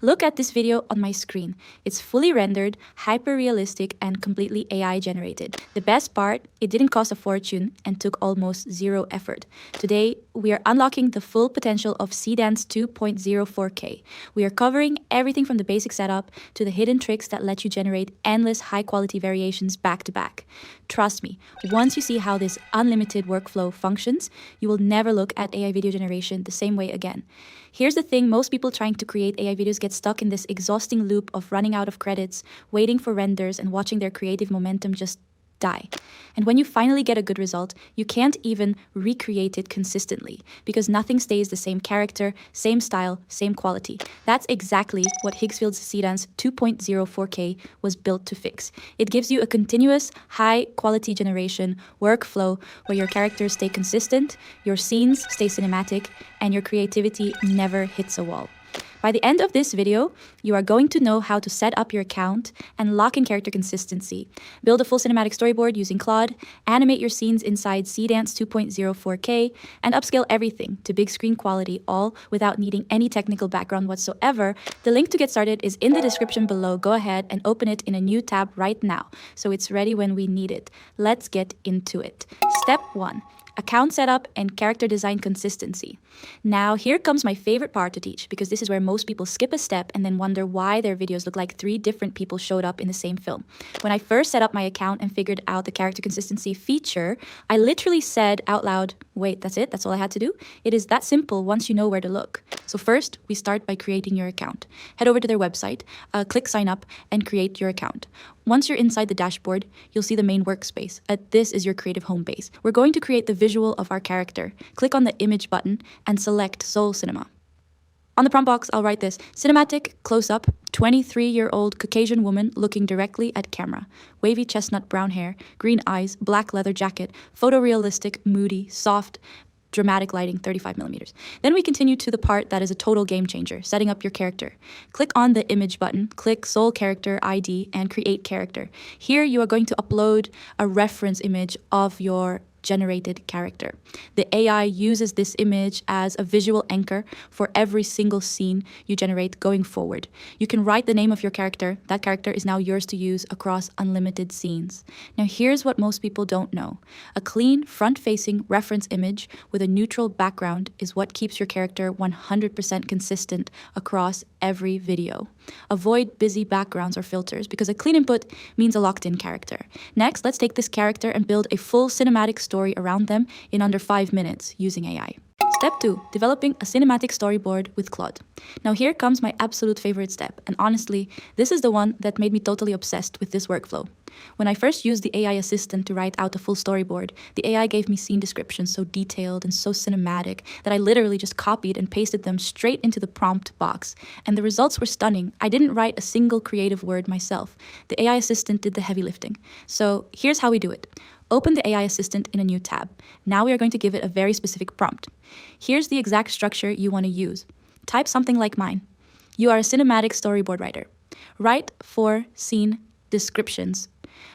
Look at this video on my screen. It's fully rendered, hyper-realistic, and completely AI generated. The best part, it didn't cost a fortune and took almost zero effort. Today, we are unlocking the full potential of Seedance 2.04K. We are covering everything from the basic setup to the hidden tricks that let you generate endless high-quality variations back to back. Trust me, once you see how this unlimited workflow functions, you will never look at AI video generation the same way again. Here's the thing, most people trying to create AI videos get stuck in this exhausting loop of running out of credits, waiting for renders, and watching their creative momentum just die. And when you finally get a good result, you can't even recreate it consistently because nothing stays the same character, same style, same quality. That's exactly what Higgsfield's Seedance 2.04K was built to fix. It gives you a continuous, high-quality generation workflow where your characters stay consistent, your scenes stay cinematic, and your creativity never hits a wall. By the end of this video, you are going to know how to set up your account and lock in character consistency, build a full cinematic storyboard using Claude, animate your scenes inside Seedance 2.04K, and upscale everything to big screen quality, all without needing any technical background whatsoever. The link to get started is in the description below. Go ahead and open it in a new tab right now, so it's ready when we need it. Let's get into it. Step 1. Account setup and character design consistency. Now, here comes my favorite part to teach, because this is where most people skip a step and then wonder why their videos look like 3 different people showed up in the same film. When I first set up my account and figured out the character consistency feature, I literally said out loud, wait, that's it? That's all I had to do? It is that simple once you know where to look. So first, we start by creating your account. Head over to their website, click sign up, and create your account. Once you're inside the dashboard, you'll see the main workspace. This is your creative home base. We're going to create the visual of our character. Click on the image button and select Soul Cinema. On the prompt box, I'll write this: cinematic, close-up, 23-year-old Caucasian woman looking directly at camera. Wavy chestnut brown hair, green eyes, black leather jacket, photorealistic, moody, soft, dramatic lighting, 35mm. Then we continue to the part that is a total game changer, setting up your character. Click on the image button, click Soul Character ID, and create character. Here you are going to upload a reference image of your generated character. The AI uses this image as a visual anchor for every single scene you generate going forward. You can write the name of your character. That character is now yours to use across unlimited scenes. Now here's what most people don't know. A clean front-facing reference image with a neutral background is what keeps your character 100% consistent across every video. Avoid busy backgrounds or filters because a clean input means a locked-in character. Next, let's take this character and build a full cinematic story around them in under 5 minutes using AI. Step 2. Developing a cinematic storyboard with Claude. Now here comes my absolute favorite step, and honestly, this is the one that made me totally obsessed with this workflow. When I first used the AI assistant to write out a full storyboard, the AI gave me scene descriptions so detailed and so cinematic that I literally just copied and pasted them straight into the prompt box, and the results were stunning. I didn't write a single creative word myself. The AI assistant did the heavy lifting. So here's how we do it. Open the AI assistant in a new tab. Now we are going to give it a very specific prompt. Here's the exact structure you want to use. Type something like mine. You are a cinematic storyboard writer. Write 4 scene descriptions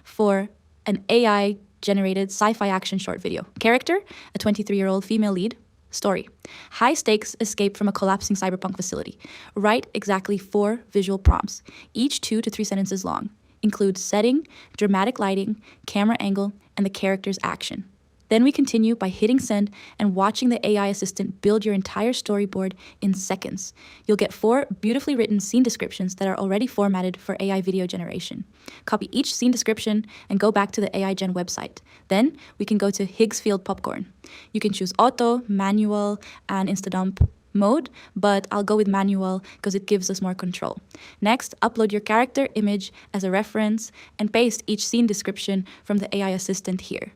for an AI-generated sci-fi action short video. Character, a 23-year-old female lead. Story: high-stakes escape from a collapsing cyberpunk facility. Write exactly 4 visual prompts, each 2 to 3 sentences long. Include setting, dramatic lighting, camera angle, and the character's action. Then we continue by hitting send and watching the AI assistant build your entire storyboard in seconds. You'll get 4 beautifully written scene descriptions that are already formatted for AI video generation. Copy each scene description and go back to the AI Gen website. Then we can go to Higgsfield Popcorn. You can choose auto, manual, and insta-dump mode, but I'll go with manual because it gives us more control. Next, upload your character image as a reference and paste each scene description from the AI assistant here.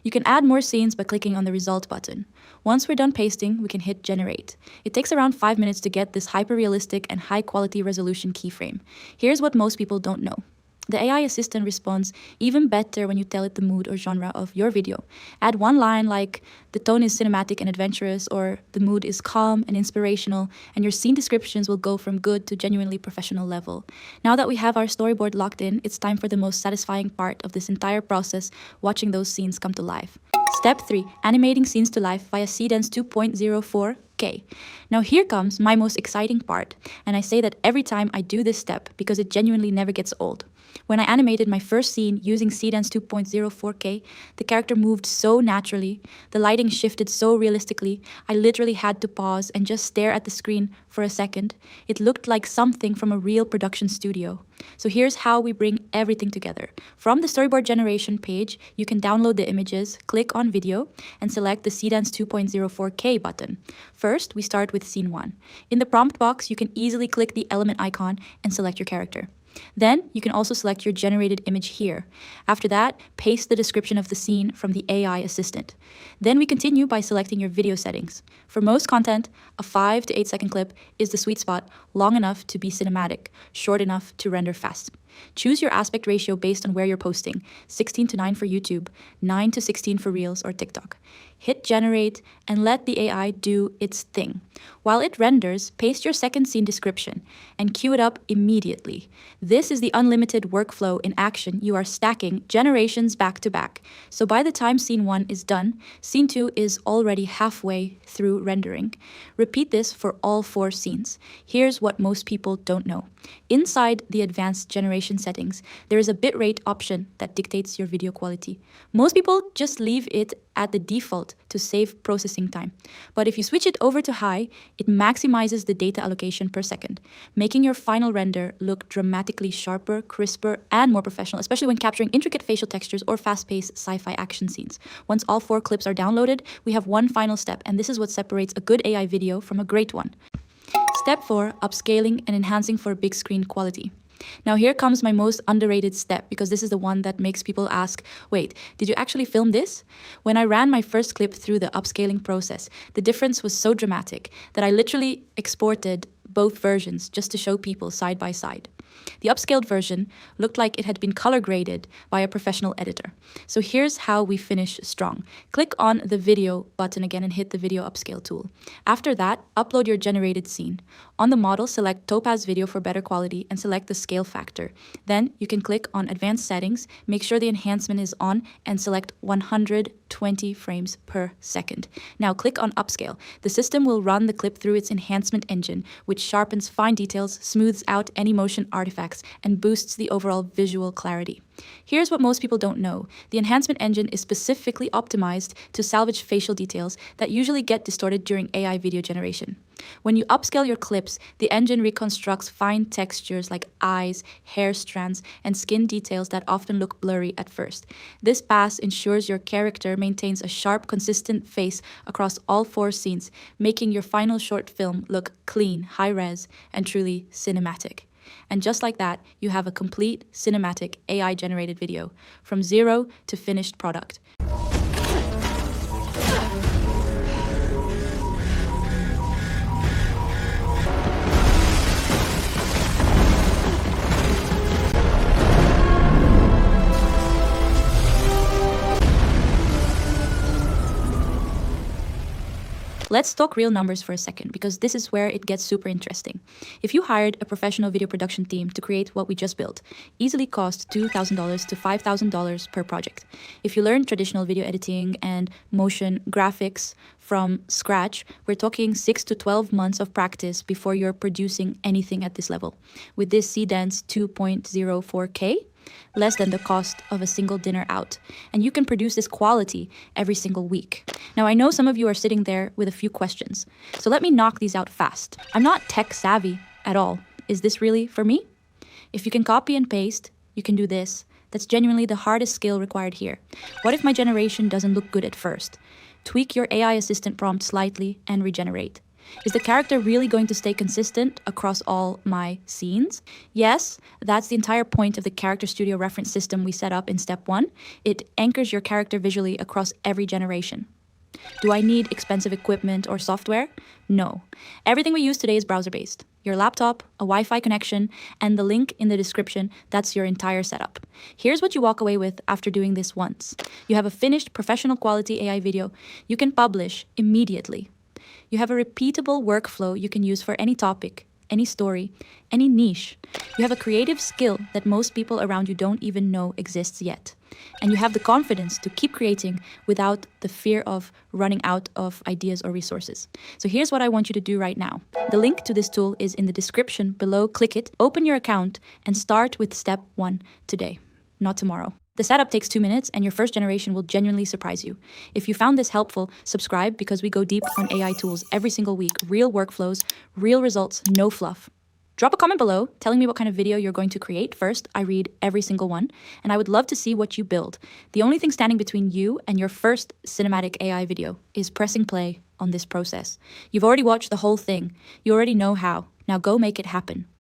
You can add more scenes by clicking on the result button. Once we're done pasting, we can hit generate. It takes around 5 minutes to get this hyper-realistic and high-quality resolution keyframe. Here's what most people don't know. The AI assistant responds even better when you tell it the mood or genre of your video. Add one line like, the tone is cinematic and adventurous, or the mood is calm and inspirational, and your scene descriptions will go from good to genuinely professional level. Now that we have our storyboard locked in, it's time for the most satisfying part of this entire process, watching those scenes come to life. Step 3. Animating scenes to life via Seedance 2.04 4K. Now here comes my most exciting part, and I say that every time I do this step because it genuinely never gets old. When I animated my first scene using Seedance 2.0 4K, the character moved so naturally, the lighting shifted so realistically, I literally had to pause and just stare at the screen for a second. It looked like something from a real production studio. So here's how we bring everything together. From the storyboard generation page, you can download the images, click on video, and select the Seedance 2.0 4K button. First, we start with scene 1. In the prompt box, you can easily click the element icon and select your character. Then, you can also select your generated image here. After that, paste the description of the scene from the AI assistant. Then we continue by selecting your video settings. For most content, a 5 to 8 second clip is the sweet spot, long enough to be cinematic, short enough to render fast. Choose your aspect ratio based on where you're posting, 16 to 9 for YouTube, 9 to 16 for Reels or TikTok. Hit generate and let the AI do its thing. While it renders, paste your second scene description and queue it up immediately. This is the unlimited workflow in action. You are stacking generations back to back. So by the time scene 1 is done, scene 2 is already halfway through rendering. Repeat this for all 4 scenes. Here's what most people don't know. Inside the advanced generation settings, there is a bitrate option that dictates your video quality. Most people just leave it at the default to save processing time. But if you switch it over to high, it maximizes the data allocation per second, making your final render look dramatically sharper, crisper, and more professional, especially when capturing intricate facial textures or fast-paced sci-fi action scenes. Once all 4 clips are downloaded, we have one final step, and this is what separates a good AI video from a great one. Step 4, upscaling and enhancing for big screen quality. Now here comes my most underrated step, because this is the one that makes people ask, wait, did you actually film this? When I ran my first clip through the upscaling process, the difference was so dramatic that I literally exported both versions just to show people side by side. The upscaled version looked like it had been color graded by a professional editor. So here's how we finish strong. Click on the video button again and hit the video upscale tool. After that, upload your generated scene. On the model, select Topaz Video for better quality and select the scale factor. Then you can click on advanced settings, make sure the enhancement is on, and select 120 frames per second. Now click on upscale. The system will run the clip through its enhancement engine, which sharpens fine details, smooths out any motion artifacts, and boosts the overall visual clarity. Here's what most people don't know. The enhancement engine is specifically optimized to salvage facial details that usually get distorted during AI video generation. When you upscale your clips, the engine reconstructs fine textures like eyes, hair strands, and skin details that often look blurry at first. This pass ensures your character maintains a sharp, consistent face across all 4 scenes, making your final short film look clean, high-res, and truly cinematic. And just like that, you have a complete cinematic AI-generated video, from zero to finished product. Let's talk real numbers for a second, because this is where it gets super interesting. If you hired a professional video production team to create what we just built, easily cost $2,000 to $5,000 per project. If you learn traditional video editing and motion graphics from scratch, we're talking 6 to 12 months of practice before you're producing anything at this level. With this Seedance 2.0 4K, less than the cost of a single dinner out. And you can produce this quality every single week. Now, I know some of you are sitting there with a few questions, so let me knock these out fast. I'm not tech savvy at all. Is this really for me? If you can copy and paste, you can do this. That's genuinely the hardest skill required here. What if my generation doesn't look good at first? Tweak your AI assistant prompt slightly and regenerate. Is the character really going to stay consistent across all my scenes? Yes, that's the entire point of the Character Studio reference system we set up in step 1. It anchors your character visually across every generation. Do I need expensive equipment or software? No. Everything we use today is browser-based. Your laptop, a Wi-Fi connection, and the link in the description, that's your entire setup. Here's what you walk away with after doing this once. You have a finished professional quality AI video you can publish immediately. You have a repeatable workflow you can use for any topic, any story, any niche. You have a creative skill that most people around you don't even know exists yet. And you have the confidence to keep creating without the fear of running out of ideas or resources. So here's what I want you to do right now. The link to this tool is in the description below. Click it, open your account, and start with step 1 today, not tomorrow. The setup takes 2 minutes and your first generation will genuinely surprise you. If you found this helpful, subscribe because we go deep on AI tools every single week. Real workflows, real results, no fluff. Drop a comment below telling me what kind of video you're going to create. First, I read every single one, and I would love to see what you build. The only thing standing between you and your first cinematic AI video is pressing play on this process. You've already watched the whole thing. You already know how. Now go make it happen.